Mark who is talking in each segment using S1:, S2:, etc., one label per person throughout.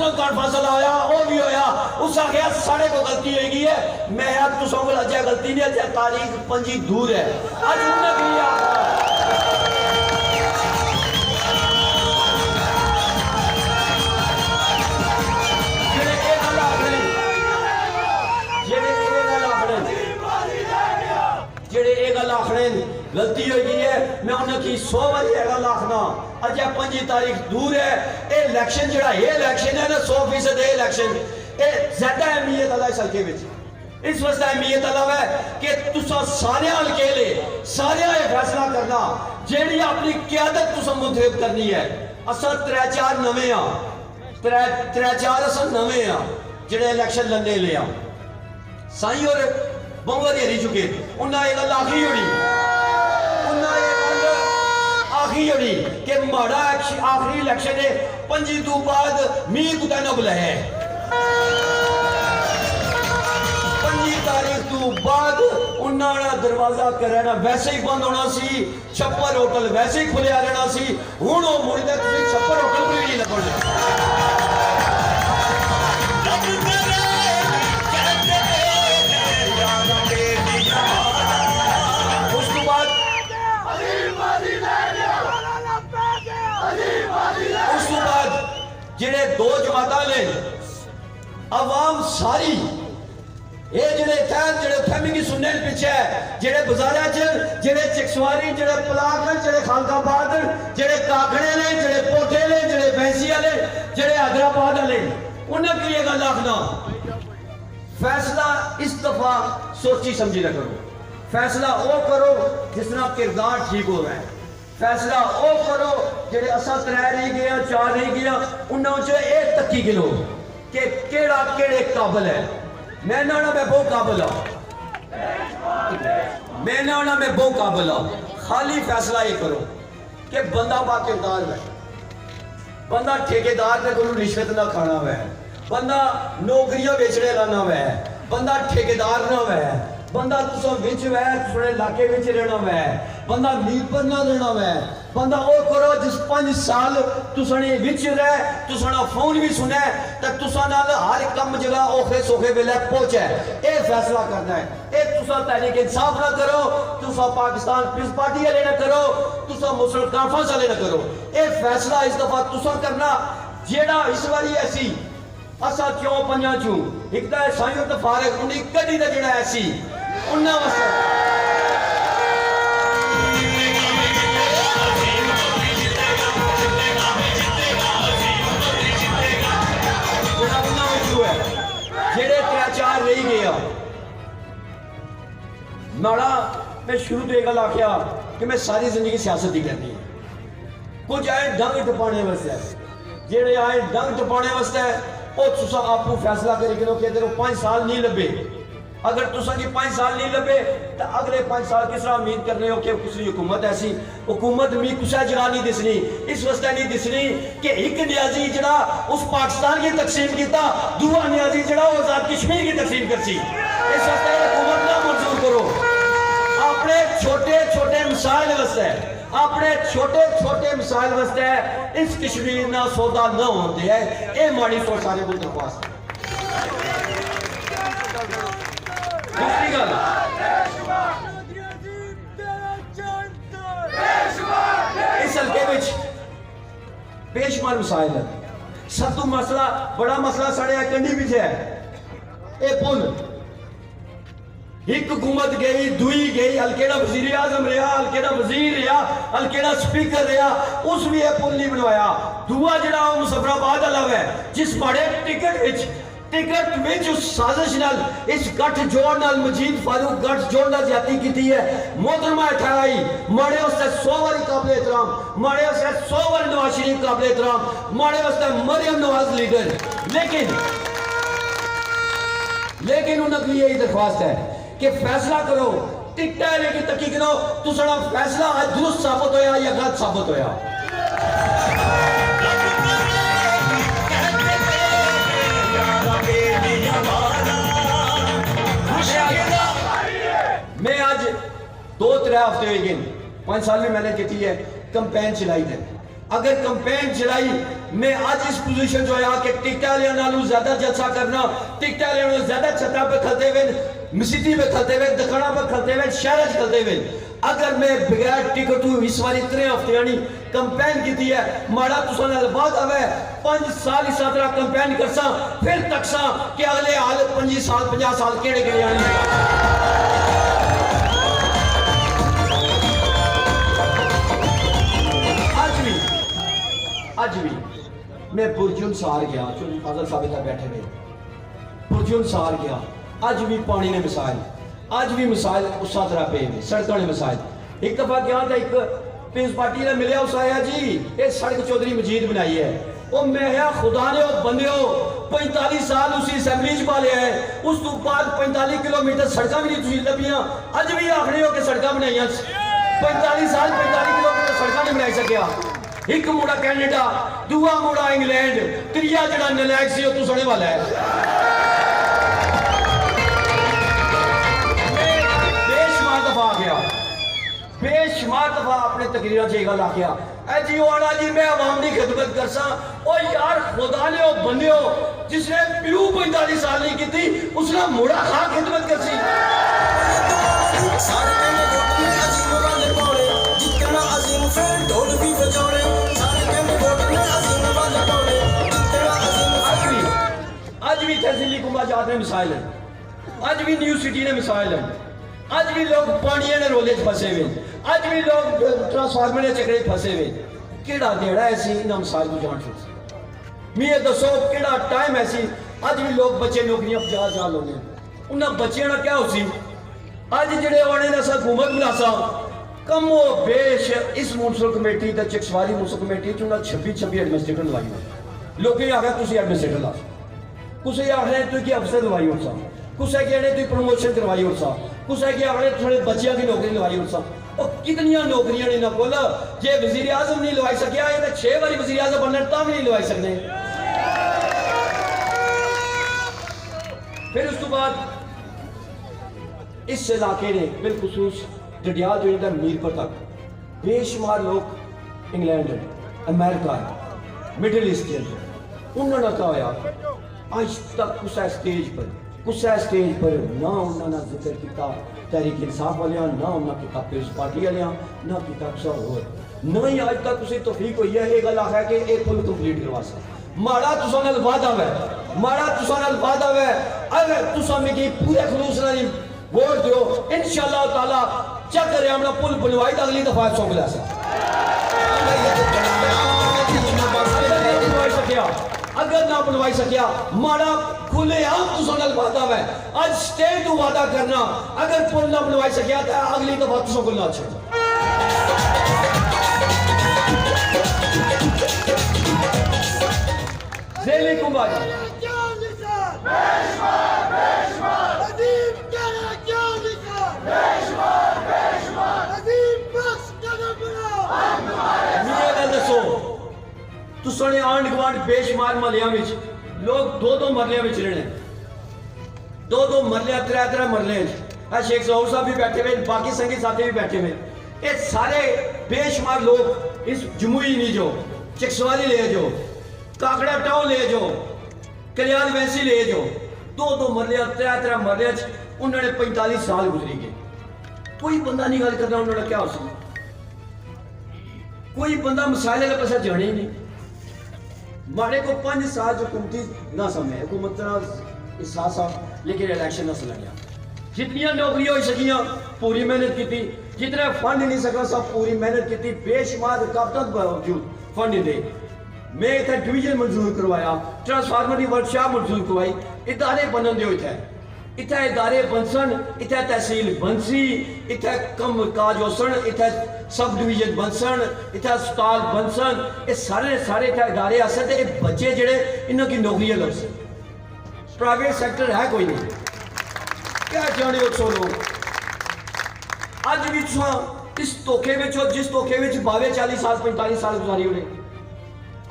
S1: मुसलमान कॉन्फ्रेंस होया वो भी होया उस आखिया साढ़े को गलती होगी है मैं यार तुसों को अजय गलती नहीं अजय तारीख पंजी दूर है अज उन्हें गलती होगी है मैं उन्हें की 100 बारी है गल आखना अजय 5 तारीख दूर है ये इलेक्शन जड़ा ये इलेक्शन है ना 100% ये इलेक्शन ये ज्यादा अहमियत वाला इस हल्के में इस वास्ते अहमियत वाला है कि तुसा सारे हल्के ले सारे ये फैसला करना जेड़ी अपनी क्यादत तुसा मुंतखब करनी है असा 3-4 नवे आ 3-4 असा नवे आ जेड़े इलेक्शन लड़ने ले आ साई और बहुत बारी हरी चुके उन्हें ये गल आखी होनी आखिरी कि माड़ा आखिरी इलेक्शन है 5 तो बाद मीह कुत्ता न बुलाया 5 तारीख तो बाद उन्होंने दरवाजा करना वैसे ही बंद होना सी छप्पर होटल वैसे ही खुलिया रहना सी हुण वो मुड़दे तुसीं छप्पर होटल कोई नहीं लगना जिहड़े 2 जमातां ने अवाम सारी ये जिहड़े तैन जिहड़े फैमिली सुनने पीछे जिहड़े बाजारां च जिहड़े चिकसवारी जिहड़े पलाक जिहड़े खालकाबाद जिहड़े काकड़े ने जिहड़े पोठे ने जिहड़े भैंसी वाले जिहड़े हैदराबाद वाले उन्हें की गल आखना फैसला इस दफा सोची समझी ना करो फैसला वो करो जिस तरह किरदार ठीक हो रहा है फैसला वो करो जेडे असा 3 नहीं गया 4 नहीं गया उन्होंने एक तकी गिनो कि केड़ा केड़े काबिल है मैं ना मैं बहुत काबिल हाँ मैं ना मैं बहुत काबिल हाँ खाली फैसला ये करो कि बंदा बाकिरदार है बंदा ठेकेदार ने कोई रिश्वत ना खाना है बंदा नौकरियां बेचने लाना है बंदा ठेकेदार ना है बंदा तुसा विच वै थोड़े इलाके विच रहना वै बंदा मीर पर ना रहना वै बंदा वो करो जिस 5 साल तुसने विच रह तुसना फोन भी सुने तो तुसा नाल हर कम जगह औखे सौखे वेले पहुंचे ये फैसला करना है ये तुसा तहरीक इंसाफ ना करो तुसा पाकिस्तान पीस पार्टी वाले ना करो तुसा मुस्लिम कॉन्फ्रेंस वाले ना करो ये फैसला इस दफा तुसा करना जेड़ा इस बारी ऐसी असा क्यों 5 चू एक तो साईं तो फारग उन्हीं कदी का जेड़ा ऐसी उन्ना वस्ते जेड़े 3-4 रही गया नाड़ा मैं शुरू तो गल आख्या कि मैं सारी जिंदगी सियासत ही करनी है कुछ आए डंग टपाने वास्ते जेड़े आए डंग टपाने वास्ते वो तुसा आपको फैसला करे कि तेरे 5 साल नहीं लभे अगर तुसा की 5 साल नहीं लभे तो अगले 5 साल किस तरह उम्मीद करने हो कि किसी हुकूमत ऐसी हुकूमत मी कुछ जगह नहीं दिसनी इस वास्ते नहीं दिसनी कि एक न्याजी जड़ा उस पाकिस्तान की तकसीम किया दूआ न्याजी जड़ा आजाद कश्मीर की तकसीम कर सी इस वास्ते हुकूमत ना मंजूर करो अपने छोटे छोटे मिसाइल वास्ते अपने छोटे छोटे मिसाइल वास्ते इस कश्मीर ना सौदा न होते है ये माड़ी सोच सारे मुल्क पास दूसरी गल इस हल्के विच बेशुमार मसाइल है सब तो मसला बड़ा मसला साढ़े कंडी विच है ये पुल एक हुकूमत गई दुई गई हल्केड़ा वजीर आजम रहा हल्केड़ा वजीर रहा हल्केड़ा स्पीकर रहा उस भी ये पुल नहीं बनवाया दुआ जड़ा मुजफ्फराबाद वाला है जिस बड़े टिकट में जो साजिश नाल इस गठजोड़ नाल मजीद फारूक गठजोड़ नाल ज्यादती की है मोहतरमा ठहराई माड़े वास्ते 100 बारी काबिल एहतराम माड़े वास्ते 100 बारी नवाज शरीफ काबिल एहतराम माड़े वास्ते मरियम नवाज लीडर लेकिन उनकी यही दरख्वास्त है कि फैसला करो टिकटा लेके तकी करो तुसड़ा फैसला आज दुरुस्त साबित होया या गलत साबित होया मैं आज 2-3 हफ्ते हो गए 5 साल में मैंने की है कैंपेन चलाई है अगर कंपेन चलाई मैं आज इस पोजीशन जो है कि टिकट वाले नालों ज्यादा जलसा करना, टिकट वाले ज्यादा छत्ता पे खलते हुए, मसीती पे खलते हुए, दखना पे खलते हुए, शहर खलते हुए, अगर मैं बगैर टिकट इस बार 3 हफ्ते आनी कंपेन की है, माड़ा तुसा नाल बात आवे 5 साल इस तरह कंपेन करसा, फिर तकसा कि अगले हाल 25 साल 50 साल केड़े केड़े आने। आज भी मैं बुरजुन सार गया, फाजल साहब तक बैठे हुए, बुरजुन सार गया, आज भी पानी ने मिसाइल, आज भी मिसाइल उस तरह पे सड़कों ने मिसाइल। एक दफा गया था, एक पीस पार्टी ने मिले, उस आया जी ये सड़क चौधरी मजीद बनाई है, वो मैं खुदा ने बंदे 45 साल उसी असैम्बली पा लिया है, उस तो बाद 45 किलोमीटर सड़क भी नहीं लभियां, अज भी आखने हो कि सड़क बनाई 45 साल 45 किलोमीटर सड़क नहीं बनाई सकिया। एक मुड़ा कैनेडा, दूआ मुड़ा इंग्लैंड, त्रिया जड़ा नलायक सी तू सुने वाला है। बेशुमार दफा आ गया, बेशुमार दफा अपने तकरीर से गल आखिया, ऐ जी वाला जी मैं आवाम की खिदमत करसा, ओ यार खुदा ने बंदे जिसने प्यू 45 साल नहीं की उसने मुड़ा खा खिदमत कर सी। आज भी तहसीली कुंभाजात में मिसाइल है, आज भी न्यू सिटी ने मिसाइल है, आज भी लोग पानी ने रोले फंसे हुए, आज भी लोग ट्रांसफार्मर के चक्कर फंसे हुए। केड़ा देड़ा ऐसी इन्होंने मिसाइल को जान छुट मैं दसो केड़ा टाइम ऐसी, आज भी लोग बच्चे नौकरियां 50 लोग उन्हें बच्चों का क्या हो सी, अज जेडे आने ने हुकूमत बनासा कमो बेश इस म्यूनसिपल कमेटी ते चकसवारी म्यूनसिपल कमेटी च उन्हें 26 एडमिनिस्ट्रेटर लवाई, लोग आखिया तुम एडमिनिस्ट्रेटर ला, कुछ आखने तुम अफसर लवाई उठसा, कुछ कहने तुम प्रमोशन करवाई उठसा, कुछ आखने थोड़े बच्चों की नौकरी लवाई उठसा। और कितनियां नौकरियां ने बोल जे वजीर आजम नहीं लवाई सकिया, ये 6 बारी वजीर आजम बनने ता भी नहीं लवाई सकते। फिर उस तो बाद इस इलाके ने बिलखुसूस डडियाल जो इधर मीरपुर तक बेशुमार लोग इंग्लैंड अमेरिका मिडल ईस्ट उन्होंने क्या होया, आज तक कुछ स्टेज पर ना उन्होंने जिक्र किया तहरीक इंसाफ वाले, ना उन्होंने किया पीपल्स पार्टी वाले, ना किया किसी होर, ना ही अज तक उसे तौफीक हुई है ये गल आखिया कि एक फुल कंप्लीट करवा सकते। माड़ा तुसा नाल वादा है, माड़ा तुसा नाल वादा है, अगर तुसा मिगी पूरे खलूस नाल वोट दो इंशाअल्लाह ताला चेक करे हमने पुल बनवाई तो अगली दफा सौंप ला सकिया, अगर ना बनवाई सकिया माड़ा खुले आम तुसा नाल वादा है, आज स्टेज तो वादा करना अगर पुल ना बनवाई सकिया तो अगली दफा तुसा को ना छोड़। ज़ेली कुंभाजी तुसने आंड गवांड बेशुमार महलियां विच लोग 2-2 मरलियां विच रहने, 2-2 मरलियां 3-3 मरलियां। शेख ज़हूर साहब भी बैठे हुए, बाकी संगी साथी भी बैठे हुए, ये सारे बेशुमार लोग इस जमुई नहीं जो चकसवाली ले जो काकड़ा टाउन ले जो कल्याण वैसी ले जो 2-2 मरलियां 3-3 मरलियां उन्होंने 45 साल गुजरी गए। कोई बंदा नहीं गल करना उन्होंने क्या हो सकता, कोई बंदा मसाले का पासा जाने ही नहीं। माड़े को 5 साल जो हुकूमती ना समय हुकूमत एहसास लेकिन इलेक्शन ना चला गया, जितनियां नौकरियां हो सकियां पूरी मेहनत की, जितने फंड नहीं सका सब पूरी मेहनत की, बेशुमार रुकावटों के बावजूद फंड दे मैं इतने डिवीजन मंजूर करवाया, ट्रांसफार्मर की वर्कशॉप मंजूर करवाई, इदारे बनन दो इतने इदारे बनसन, इतने तहसील बनसी, इतने कम काज होसन, इतने सब डिवीजन बनसन, इतने अस्पताल बनसन, ये सारे इतने इदारे आसे ते बच्चे जेडे इन्हों की नौकरियां लग सन। प्राइवेट सैक्टर है कोई नहीं, क्या जाने हो सो लोग अज भी इस धोखे में जिस धोखे में बावे 40 साल 45 साल गुजारी होने,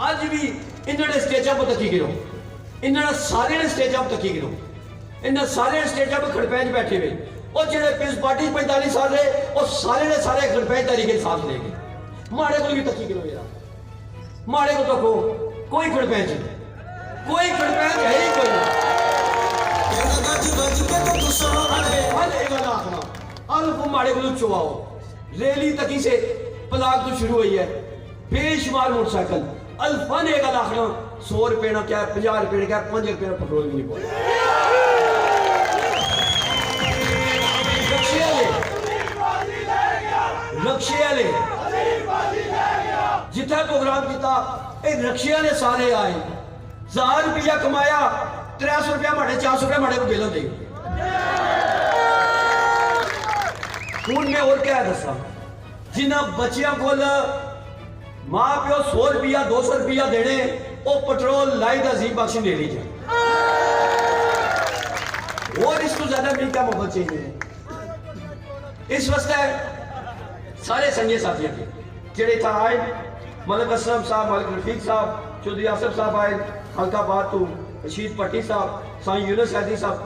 S1: अज भी इन्होंने स्टेजा पर तकी गिरो, इन्होंने सारे ने स्टेजा पर तकी गिरो, इन्हें सारे स्टेजा पर खड़पैंच बैठे हुए, और जो पीपल्स पार्टी 45 साल रहे और सारे ने सारे खड़पैंच तरीके साथ ले गए, माड़े को भी तकी गिरो यार माड़े को तो कोई खड़पैंच कोई खड़पैंच है ही कोई अल्फ माड़े को चुवाओ रेली तकी से पलाक तो शुरू हुई है बेशुमार मोटरसाइकिल अल्फा ने का आखना 100 रुपए ना क्या 50 रुपए क्या 5 रुपए का पेट्रोल भी नहीं पड़ा रक्शे वाले जितना प्रोग्राम किया रक्शे वाले सारे आए 1000 रुपया कमाया 300 रुपया माड़े 400 रुपया माड़े को बिल दे हूं मैं और क्या दसा जिन्हें बच्चियों को मां प्यो 100 रुपया 200 रुपया देने वो पेट्रोल लाई का अजीब बख्श ले लीजिए और इसको ज्यादा मिल क्या मोहब्बत चाहिए इस वास्ते सारे संगे साथियों के जेड़े था आए मलिक असलम साहब मलिक रफीक साहब चौधरी आसिफ साहब आए हल्का बात तो रशीद पट्टी साहब साईं यूनुस हैदी साहब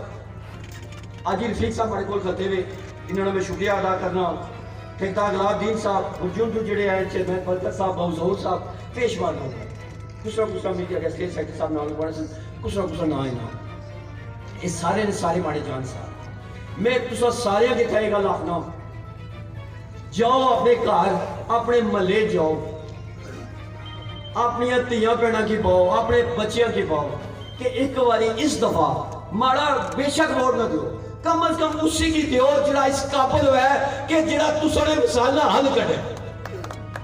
S1: आज ही रफीक साहब हमारे को खते हुए इन्होंने मैं शुक्रिया अदा करना ठेका गुलाबदीन साहब अर्जुन जो जेड़े आए चेयरमैन बरकत साहब बहुजोर साहब पेशवार कुछ मीडिया के स्टेट सेक्रेटरी साहब नाल कुछ ना है ना ये सारे ने सारे माड़े जान साहब मैं तुसा सारे के थे गल आखना जाओ अपने घर अपने महल्ले जाओ अपनी धियां भैन की पाओ अपने बच्चों की पाओ कि एक बारी इस दफा माड़ा बेशक वोट ना दो कम अज कम उसी की दो जरा इस काबिल है कि जरा तुसने मिसाला हल कटे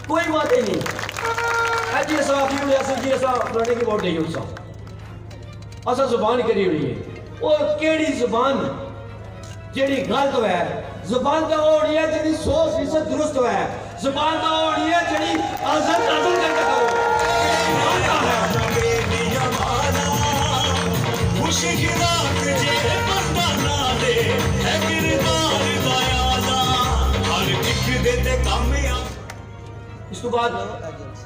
S1: कोई बात ही नहीं जी साहब जी फलाने की वोट नहीं साहब असा जुबान करी हुई है और केड़ी जुबान जेड़ी गलत है जुबान का होनी है जेड़ी 100% दुरुस्त है जुबान का होनी है जेड़ी आज़ाद नाज़िल करके करो खुशी की रात जे बंदा ना दे है किरदार दायादा हर एक दे ते कामयाब इस तो बाद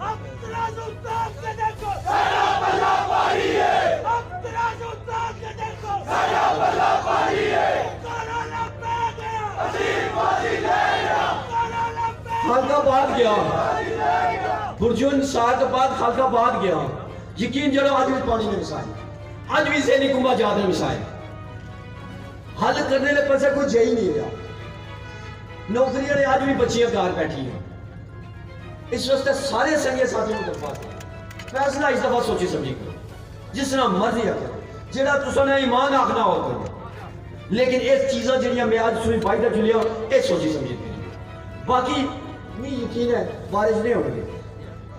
S1: अब्दुल्लाह उस्ताद के देखो सारा बल्ला पारी है अब्दुल्लाह उस्ताद के देखो सारा बल्ला पारी है कोरोना पे गया अजीब बाजी लेगा कोरोना पे खालकाबाद गया बुर्जुन सात बाद खालकाबाद गया यकीन जरा आज भी पानी में मिसाल आज भी से निकुंबा ज्यादा मिसाल हल करने ले पैसा कोई जय ही नहीं रहा नौकरियां ने आज भी बच्चियां घर बैठी हैं इस वास्ते सारे संगे साथियों को दरख्वास्त फैसला इस दफा सोची समझी करो जिस तरह मर्जी करो जेड़ा तुसने ईमान आखना हो करो लेकिन ये चीज़ां जड़ियां मैं आज सुनी फायदा चुनिया ये सोची समझी करो बाकी मैं यकीन है बारिश नहीं होगी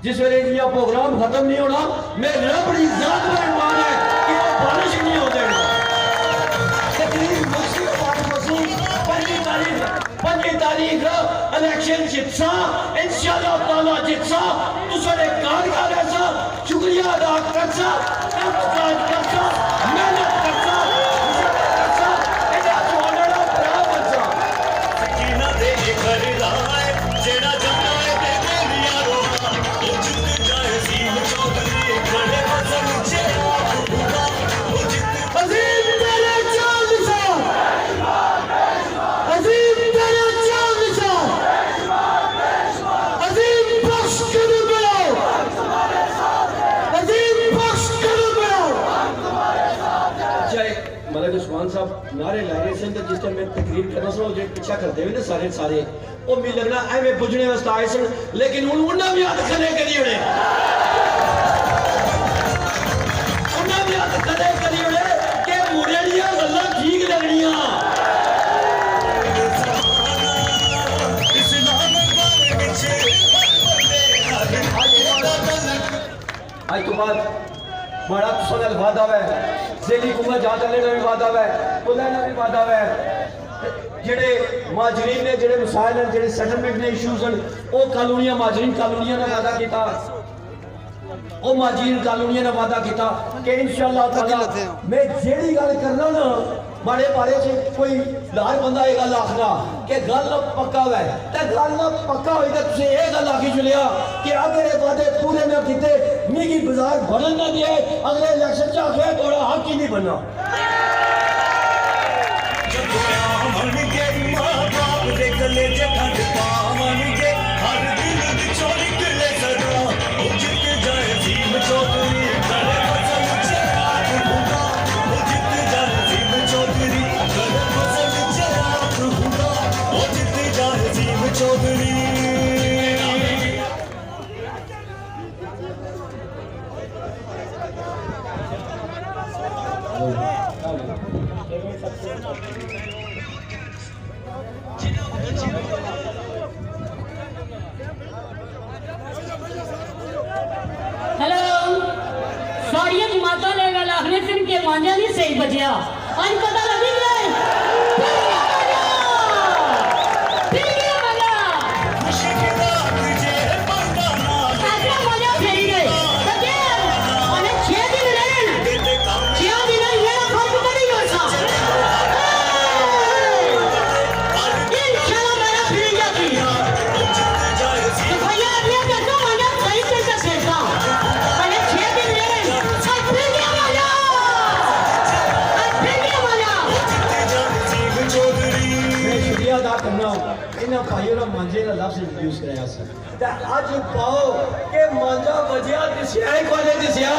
S1: जिस वेले ये प्रोग्राम खत्म नहीं होना मैं रब दी जात पर ईमान है कि वो बारिश नहीं हो जाएगी तकरीर मस्जिद पाक मसूद 5 तारीख इलेक्शन जितसा इंशाअल्लाह ताला जितसा तुसरे कान का ऐसा शुक्रिया अदा करसा काज करसा मेहनत करसा एदा चोड़ा बराबर सा सकीना दे घर लाए जेड़ा जन्ना है ते मेरिया रोना ओ जित जाए सीम चौधरी खड़े बसन छे ओ जित अजीम तेरे चांद सा अजीम तेरे चांद सा अजीम बख्श कर दो अजीम बख्श कर दो जय मलिक उस्मान साहब नारे ला रहे थे जिस टाइम मैं तकरीर कर रहा था जो पीछा करते हुए ना सारे वो मी लगना एवं बुझने वास्ते आए सन लेकिन उन्होंने भी हाथ खड़े करी उड़े उन्होंने भी हाथ खड़े करी उड़े कि मुड़े दियां गल्लां ठीक लगनियां आज तो बाद बड़ा तुसल वादा है जेली कुमा जा चलने का भी वादा है बुलाने भी वादा है जेड़े माजरीन ने जेड़े मसाइल हैं जेड़े सेटलमेंट ने इश्यूज हैं वो कॉलोनियां माजरीन कॉलोनियां ने वादा किया वो माजरीन कॉलोनियां ने वादा किया कि इंशाअल्लाह ताला मैं जेड़ी गल करना ना बड़े बारे से कोई लार बंदा ये गल आखना कि गल पक्का है ते गल पक्का होई ते तुसे ये गल आखी चलिया कि अगर ये वादे पूरे ना कीते मिगी बाजार बनन ना दिए अगले इलेक्शन च आखे थोड़ा हक ही नहीं बनना हर दिल दी चोरी किले सदा ओ जित जाए
S2: हेलो सारिया जमातों ने गल आखने फिर के मांझा नहीं सही बजिया आज पता लगी गए
S1: इन्होंने भाइयों का मांझे का लफ्ज यूज कराया सर अज पाओ कि मांझा बजिया दिसिया ही कोने दिसिया